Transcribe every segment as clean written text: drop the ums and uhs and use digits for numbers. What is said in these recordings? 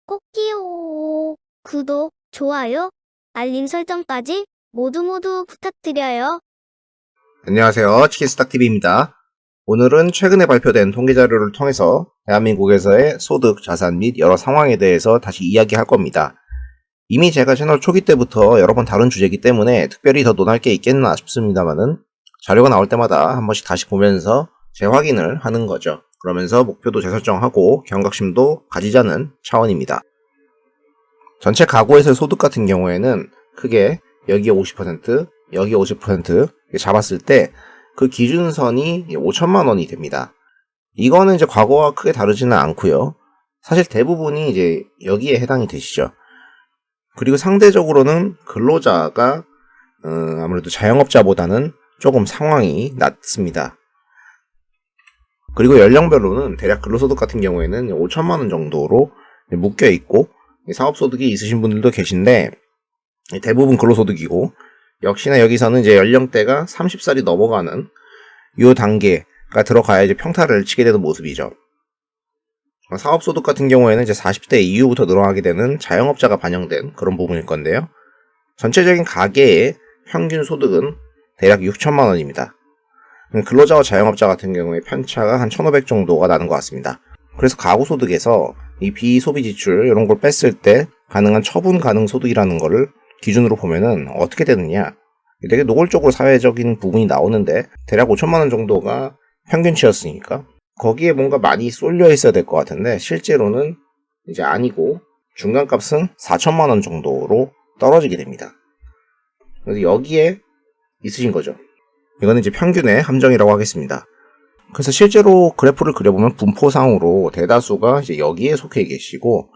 꼭지요. 구독, 좋아요, 알림 설정까지 모두 부탁드려요. 안녕하세요. 치킨스탁TV입니다. 오늘은 최근에 발표된 통계자료를 통해서 대한민국에서의 소득, 자산 및 여러 상황에 대해서 다시 이야기할 겁니다. 이미 제가 채널 초기 때부터 여러 번 다룬 주제이기 때문에 특별히 더 논할 게 있겠나 싶습니다만은 자료가 나올 때마다 한 번씩 다시 보면서 재확인을 하는 거죠. 그러면서 목표도 재설정하고 경각심도 가지자는 차원입니다. 전체 가구에서의 소득 같은 경우에는 크게 여기에 50%, 여기에 50% 잡았을 때 그 기준선이 5천만 원이 됩니다. 이거는 이제 과거와 크게 다르지는 않고요. 사실 대부분이 이제 여기에 해당이 되시죠. 그리고 상대적으로는 근로자가 아무래도 자영업자보다는 조금 상황이 낮습니다. 그리고 연령별로는 대략 근로소득 같은 경우에는 5천만 원 정도로 묶여 있고 사업소득이 있으신 분들도 계신데 대부분 근로소득이고 역시나 여기서는 이제 연령대가 30살이 넘어가는 이 단계가 들어가야 이제 평타를 치게 되는 모습이죠. 사업소득 같은 경우에는 이제 40대 이후부터 늘어나게 되는 자영업자가 반영된 그런 부분일 건데요. 전체적인 가계의 평균 소득은 대략 6천만 원입니다. 근로자와 자영업자 같은 경우에 편차가 한 1,500 정도가 나는 것 같습니다. 그래서 가구소득에서 이 비소비 지출 이런 걸 뺐을 때 가능한 처분 가능 소득이라는 거를 기준으로 보면은 어떻게 되느냐, 되게 노골적으로 사회적인 부분이 나오는데 대략 5천만 원 정도가 평균치였으니까 거기에 뭔가 많이 쏠려 있어야 될 것 같은데 실제로는 이제 아니고 중간값은 4천만 원 정도로 떨어지게 됩니다. 그래서 여기에 있으신 거죠. 이거는 이제 평균의 함정이라고 하겠습니다. 그래서 실제로 그래프를 그려보면 분포상으로 대다수가 이제 여기에 속해 계시고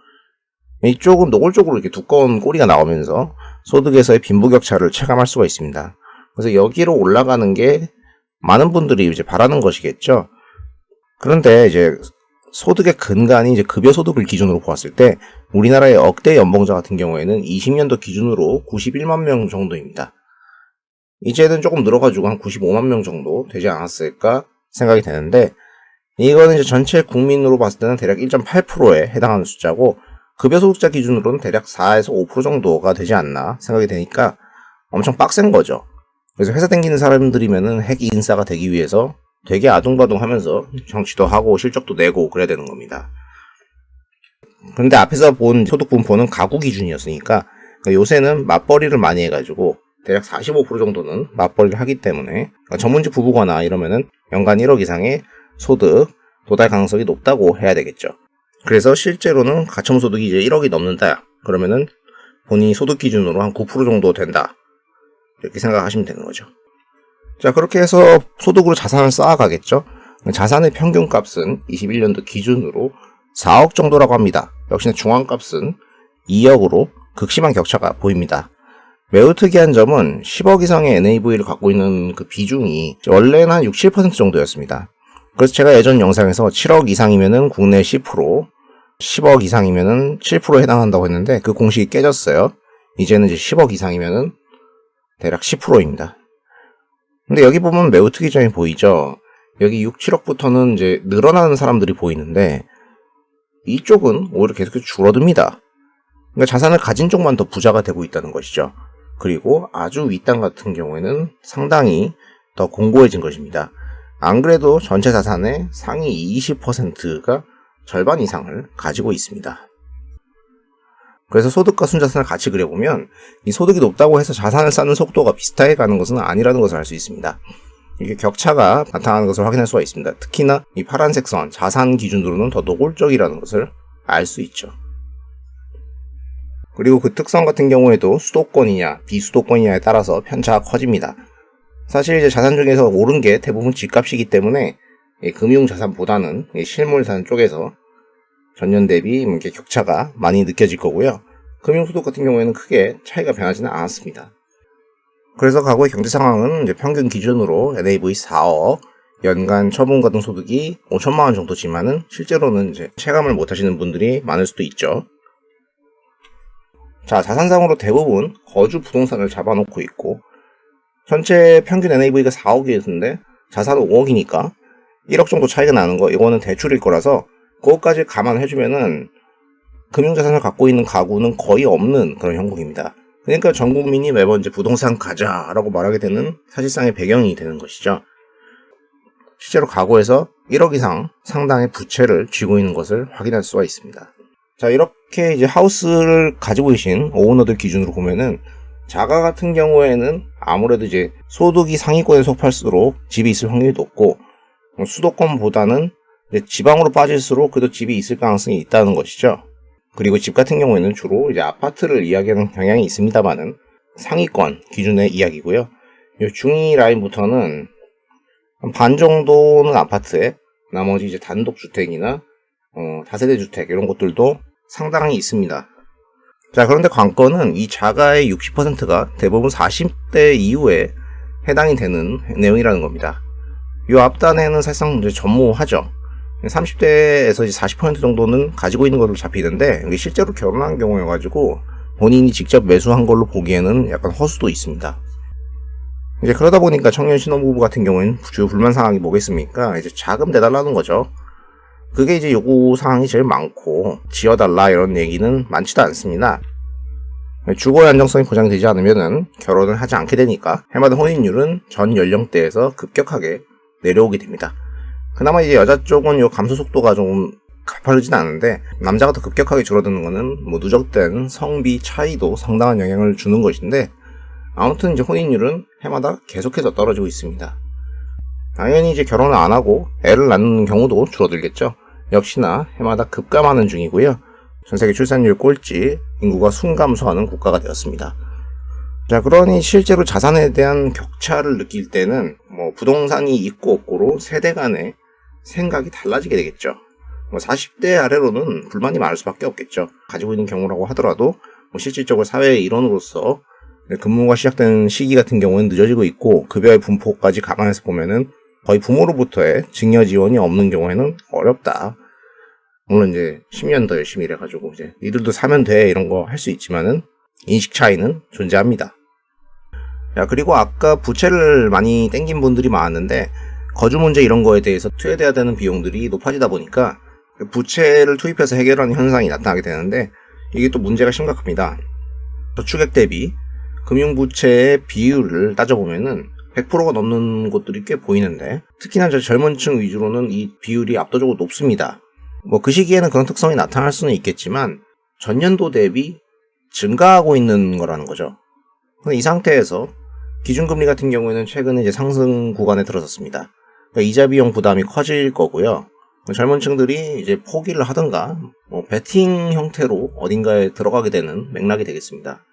이쪽은 노골적으로 이렇게 두꺼운 꼬리가 나오면서 소득에서의 빈부격차를 체감할 수가 있습니다. 그래서 여기로 올라가는 게 많은 분들이 이제 바라는 것이겠죠. 그런데 이제 소득의 근간이 이제 급여소득을 기준으로 보았을 때 우리나라의 억대 연봉자 같은 경우에는 20년도 기준으로 91만 명 정도입니다. 이제는 조금 늘어가지고 한 95만 명 정도 되지 않았을까 생각이 되는데 이거는 이제 전체 국민으로 봤을 때는 대략 1.8%에 해당하는 숫자고 급여소득자 기준으로는 대략 4에서 5% 정도가 되지 않나 생각이 되니까 엄청 빡센 거죠. 그래서 회사 다니는 사람들이면은 핵 인싸가 되기 위해서 되게 아둥바둥하면서 정치도 하고 실적도 내고 그래야 되는 겁니다. 그런데 앞에서 본 소득 분포는 가구 기준이었으니까 요새는 맞벌이를 많이 해가지고 대략 45% 정도는 맞벌이를 하기 때문에 전문직 부부거나 이러면은 연간 1억 이상의 소득 도달 가능성이 높다고 해야 되겠죠. 그래서 실제로는 가처분소득이 이제 1억이 넘는다 그러면은 본인이 소득 기준으로 한 9% 정도 된다 이렇게 생각하시면 되는 거죠. 자, 그렇게 해서 소득으로 자산을 쌓아가겠죠. 자산의 평균값은 21년도 기준으로 4억 정도라고 합니다. 역시나 중앙값은 2억으로 극심한 격차가 보입니다. 매우 특이한 점은 10억 이상의 NAV를 갖고 있는 그 비중이 원래는 한 6, 7% 정도였습니다. 그래서 제가 예전 영상에서 7억 이상이면은 국내 10%, 10억 이상이면은 7%에 해당한다고 했는데 그 공식이 깨졌어요. 이제는 이제 10억 이상이면은 대략 10%입니다. 근데 여기 보면 매우 특이점이 보이죠. 여기 6, 7억부터는 이제 늘어나는 사람들이 보이는데 이쪽은 오히려 계속 줄어듭니다. 그러니까 자산을 가진 쪽만 더 부자가 되고 있다는 것이죠. 그리고 아주 윗단 같은 경우에는 상당히 더 공고해진 것입니다. 안 그래도 전체 자산의 상위 20%가 절반 이상을 가지고 있습니다. 그래서 소득과 순자산을 같이 그려보면 이 소득이 높다고 해서 자산을 쌓는 속도가 비슷하게 가는 것은 아니라는 것을 알 수 있습니다. 이게 격차가 나타나는 것을 확인할 수가 있습니다. 특히나 이 파란색 선, 자산 기준으로는 더 노골적이라는 것을 알 수 있죠. 그리고 그 특성 같은 경우에도 수도권이냐 비수도권이냐에 따라서 편차가 커집니다. 사실 이제 자산 중에서 오른 게 대부분 집값이기 때문에 금융자산보다는 실물자산 쪽에서 전년 대비 이렇게 격차가 많이 느껴질 거고요. 금융소득 같은 경우에는 크게 차이가 변하지는 않았습니다. 그래서 과거의 경제 상황은 이제 평균 기준으로 NAV 4억, 연간 처분가등 소득이 5천만 원 정도지만은 실제로는 이제 체감을 못 하시는 분들이 많을 수도 있죠. 자, 자산상으로 대부분 거주 부동산을 잡아놓고 있고 전체 평균 NAV가 4억이었는데 자산은 5억이니까 1억 정도 차이가 나는 거 이거는 대출일 거라서 그것까지 감안해주면은 금융자산을 갖고 있는 가구는 거의 없는 그런 형국입니다. 그러니까 전 국민이 매번 이제 부동산 가자라고 말하게 되는 사실상의 배경이 되는 것이죠. 실제로 가구에서 1억 이상 상당의 부채를 쥐고 있는 것을 확인할 수가 있습니다. 자, 이렇게 이제 하우스를 가지고 계신 오너들 기준으로 보면은 자가 같은 경우에는 아무래도 이제 소득이 상위권에 속할수록 집이 있을 확률이 높고, 수도권보다는 이제 지방으로 빠질수록 그래도 집이 있을 가능성이 있다는 것이죠. 그리고 집 같은 경우에는 주로 이제 아파트를 이야기하는 경향이 있습니다만은 상위권 기준의 이야기고요. 이 중위 라인부터는 반 정도는 아파트에, 나머지 이제 단독주택이나 다세대 주택 이런 것들도 상당히 있습니다. 자, 그런데 관건은 이 자가의 60%가 대부분 40대 이후에 해당이 되는 내용이라는 겁니다. 이 앞단에는 사실상 이제 전무하죠. 30대에서 이제 40% 정도는 가지고 있는 걸로 잡히는데, 이게 실제로 결혼한 경우여가지고 본인이 직접 매수한 걸로 보기에는 약간 허수도 있습니다. 이제 그러다 보니까 청년 신혼부부 같은 경우에는 주요 불만 사항이 뭐겠습니까? 이제 자금 내달라는 거죠. 그게 이제 요구 사항이 제일 많고, 지어달라 이런 얘기는 많지도 않습니다. 주거의 안정성이 보장이 되지 않으면은 결혼을 하지 않게 되니까 해마다 혼인율은 전 연령대에서 급격하게 내려오게 됩니다. 그나마 이제 여자 쪽은 요 감소 속도가 좀 가파르진 않은데, 남자가 더 급격하게 줄어드는 거는 뭐 누적된 성비 차이도 상당한 영향을 주는 것인데, 아무튼 이제 혼인율은 해마다 계속해서 떨어지고 있습니다. 당연히 이제 결혼을 안 하고 애를 낳는 경우도 줄어들겠죠. 역시나 해마다 급감하는 중이고요. 전세계 출산율 꼴찌, 인구가 순감소하는 국가가 되었습니다. 자, 그러니 실제로 자산에 대한 격차를 느낄 때는 뭐 부동산이 있고 없고로 세대 간의 생각이 달라지게 되겠죠. 40대 아래로는 불만이 많을 수밖에 없겠죠. 가지고 있는 경우라고 하더라도 실질적으로 사회의 일원으로서 근무가 시작되는 시기 같은 경우는 늦어지고 있고, 급여의 분포까지 감안해서 보면은 거의 부모로부터의 증여 지원이 없는 경우에는 어렵다. 물론 이제 10년 더 열심히 일해가지고 이제 니들도 사면 돼 이런 거 할 수 있지만은 인식 차이는 존재합니다. 자, 그리고 아까 부채를 많이 땡긴 분들이 많았는데, 거주 문제 이런 거에 대해서 투여돼야 되는 비용들이 높아지다 보니까 부채를 투입해서 해결하는 현상이 나타나게 되는데, 이게 또 문제가 심각합니다. 저축액 대비 금융부채의 비율을 따져보면은 100%가 넘는 곳들이 꽤 보이는데, 특히나 저 젊은 층 위주로는 이 비율이 압도적으로 높습니다. 뭐 그 시기에는 그런 특성이 나타날 수는 있겠지만 전년도 대비 증가하고 있는 거라는 거죠. 이 상태에서 기준금리 같은 경우에는 최근에 이제 상승 구간에 들어섰습니다. 그러니까 이자 비용 부담이 커질 거고요. 젊은 층들이 이제 포기를 하든가 뭐 베팅 형태로 어딘가에 들어가게 되는 맥락이 되겠습니다.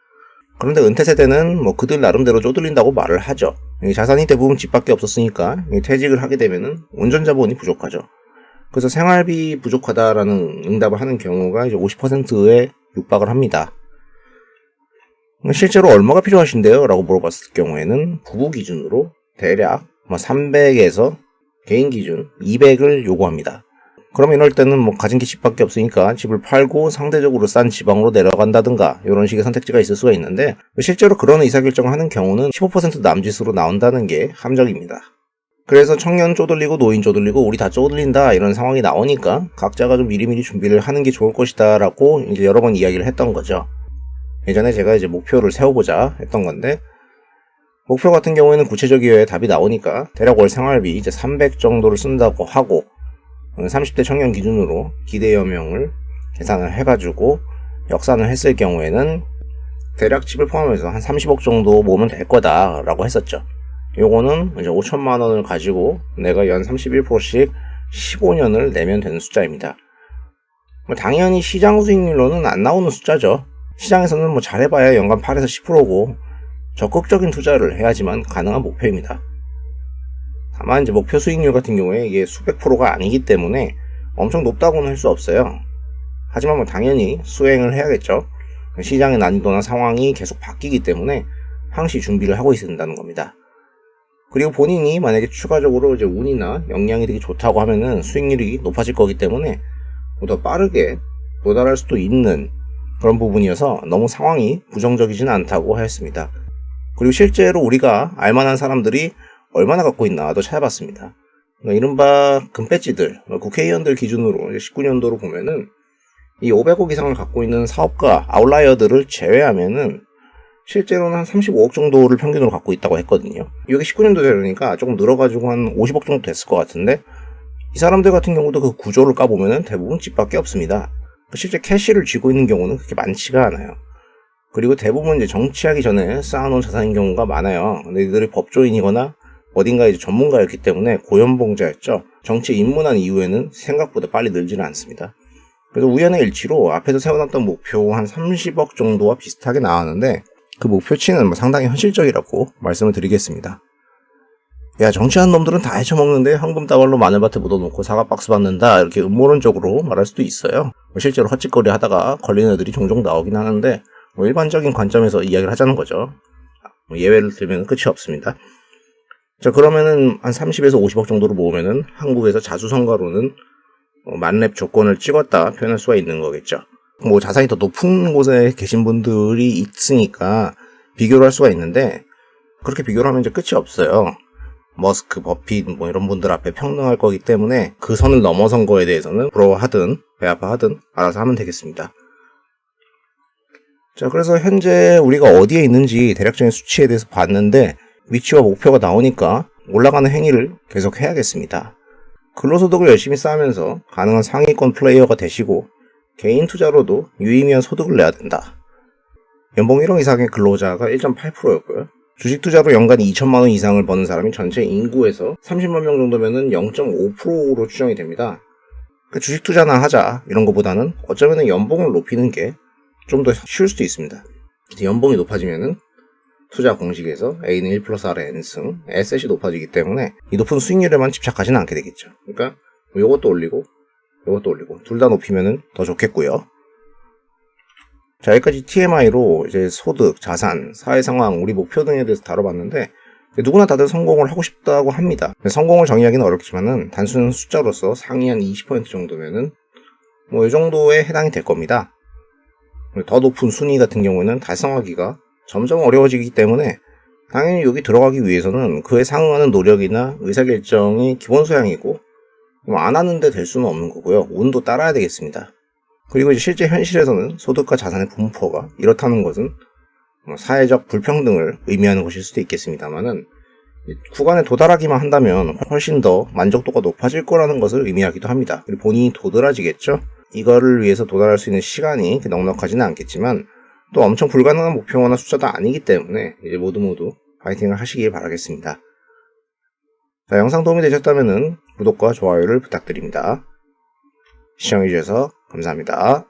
그런데 은퇴 세대는 뭐 그들 나름대로 쪼들린다고 말을 하죠. 자산이 대부분 집밖에 없었으니까 퇴직을 하게 되면은 운전자본이 부족하죠. 그래서 생활비 부족하다라는 응답을 하는 경우가 이제 50%에 육박을 합니다. 실제로 얼마가 필요하신데요? 라고 물어봤을 경우에는 부부 기준으로 대략 300에서 개인 기준 200을 요구합니다. 그러면 이럴 때는 뭐 가진 게 집밖에 없으니까 집을 팔고 상대적으로 싼 지방으로 내려간다든가 이런 식의 선택지가 있을 수가 있는데, 실제로 그런 의사결정을 하는 경우는 15% 남짓으로 나온다는 게 함정입니다. 그래서 청년 쪼들리고 노인 쪼들리고 우리 다 쪼들린다 이런 상황이 나오니까 각자가 좀 미리미리 준비를 하는 게 좋을 것이다 라고 이제 여러 번 이야기를 했던 거죠. 예전에 제가 이제 목표를 세워보자 했던 건데, 목표 같은 경우에는 구체적이어야 답이 나오니까 대략 월 생활비 이제 300 정도를 쓴다고 하고, 30대 청년 기준으로 기대여명을 계산을 해가지고 역산을 했을 경우에는 대략 집을 포함해서 한 30억 정도 모으면 될 거다 라고 했었죠. 요거는 이제 5천만 원을 가지고 내가 연 31%씩 15년을 내면 되는 숫자입니다. 당연히 시장 수익률로는 안 나오는 숫자죠. 시장에서는 뭐 잘해봐야 연간 8에서 10%고 적극적인 투자를 해야지만 가능한 목표입니다. 다만 이제 목표 수익률 같은 경우에 이게 수백 프로가 아니기 때문에 엄청 높다고는 할 수 없어요. 하지만 뭐 당연히 수행을 해야겠죠. 시장의 난이도나 상황이 계속 바뀌기 때문에 항시 준비를 하고 있어야 된다는 겁니다. 그리고 본인이 만약에 추가적으로 이제 운이나 역량이 되게 좋다고 하면은 수익률이 높아질 거기 때문에 더 빠르게 도달할 수도 있는 그런 부분이어서 너무 상황이 부정적이지는 않다고 하였습니다. 그리고 실제로 우리가 알만한 사람들이 얼마나 갖고 있나도 찾아봤습니다. 이른바 금배지들, 국회의원들 기준으로 19년도로 보면은 이 500억 이상을 갖고 있는 사업가 아웃라이어들을 제외하면은 실제로는 한 35억 정도를 평균으로 갖고 있다고 했거든요. 이게 19년도 되려니까 조금 늘어가지고 한 50억 정도 됐을 것 같은데, 이 사람들 같은 경우도 그 구조를 까보면은 대부분 집밖에 없습니다. 실제 캐시를 쥐고 있는 경우는 그렇게 많지가 않아요. 그리고 대부분 이제 정치하기 전에 쌓아놓은 자산인 경우가 많아요. 근데 이들이 법조인이거나 어딘가 이제 전문가였기 때문에 고연봉자였죠. 정치에 입문한 이후에는 생각보다 빨리 늘지는 않습니다. 그래서 우연의 일치로 앞에서 세워놨던 목표 한 30억 정도와 비슷하게 나왔는데, 그 목표치는 상당히 현실적이라고 말씀을 드리겠습니다. 야, 정치하는 놈들은 다 헤쳐먹는데 현금 다발로 마늘밭에 묻어놓고 사과 박스 받는다, 이렇게 음모론적으로 말할 수도 있어요. 실제로 헛짓거리 하다가 걸리는 애들이 종종 나오긴 하는데, 일반적인 관점에서 이야기를 하자는 거죠. 예외를 들면 끝이 없습니다. 자, 그러면은 한 30에서 50억 정도로 모으면은 한국에서 자수성가로는 만렙 조건을 찍었다 표현할 수가 있는 거겠죠. 자산이 더 높은 곳에 계신 분들이 있으니까 비교를 할 수가 있는데, 그렇게 비교를 하면 이제 끝이 없어요. 머스크, 버핏 이런 분들 앞에 평등할 거기 때문에 그 선을 넘어선 거에 대해서는 부러워하든 배 아파하든 알아서 하면 되겠습니다. 자, 그래서 현재 우리가 어디에 있는지 대략적인 수치에 대해서 봤는데, 위치와 목표가 나오니까 올라가는 행위를 계속 해야겠습니다. 근로소득을 열심히 쌓으면서 가능한 상위권 플레이어가 되시고, 개인 투자로도 유의미한 소득을 내야 된다. 연봉 1억 이상의 근로자가 1.8%였고요. 주식 투자로 연간 2천만 원 이상을 버는 사람이 전체 인구에서 30만 명 정도면은 0.5%로 추정이 됩니다. 주식 투자나 하자 이런 것보다는 어쩌면 연봉을 높이는 게 좀 더 쉬울 수도 있습니다. 연봉이 높아지면은 투자 공식에서 A는 1 플러스 R의 N승, 에셋이 높아지기 때문에 이 높은 수익률에만 집착하지는 않게 되겠죠. 그러니까 요것도 올리고 요것도 올리고 둘 다 높이면은 더 좋겠고요. 자, 여기까지 TMI로 이제 소득, 자산, 사회 상황, 우리 목표 등에 대해서 다뤄봤는데, 누구나 다들 성공을 하고 싶다고 합니다. 성공을 정의하기는 어렵지만은 단순 숫자로서 상위 한 20% 정도면은 이 정도에 해당이 될 겁니다. 더 높은 순위 같은 경우에는 달성하기가 점점 어려워지기 때문에 당연히 여기 들어가기 위해서는 그에 상응하는 노력이나 의사결정이 기본 소양이고, 안 하는데 될 수는 없는 거고요. 운도 따라야 되겠습니다. 그리고 이제 실제 현실에서는 소득과 자산의 분포가 이렇다는 것은 사회적 불평등을 의미하는 것일 수도 있겠습니다만은, 구간에 도달하기만 한다면 훨씬 더 만족도가 높아질 거라는 것을 의미하기도 합니다. 그리고 본인이 도드라지겠죠. 이거를 위해서 도달할 수 있는 시간이 넉넉하지는 않겠지만, 또 엄청 불가능한 목표나 숫자도 아니기 때문에 이제 모두 파이팅을 하시길 바라겠습니다. 자, 영상 도움이 되셨다면 구독과 좋아요를 부탁드립니다. 시청해주셔서 감사합니다.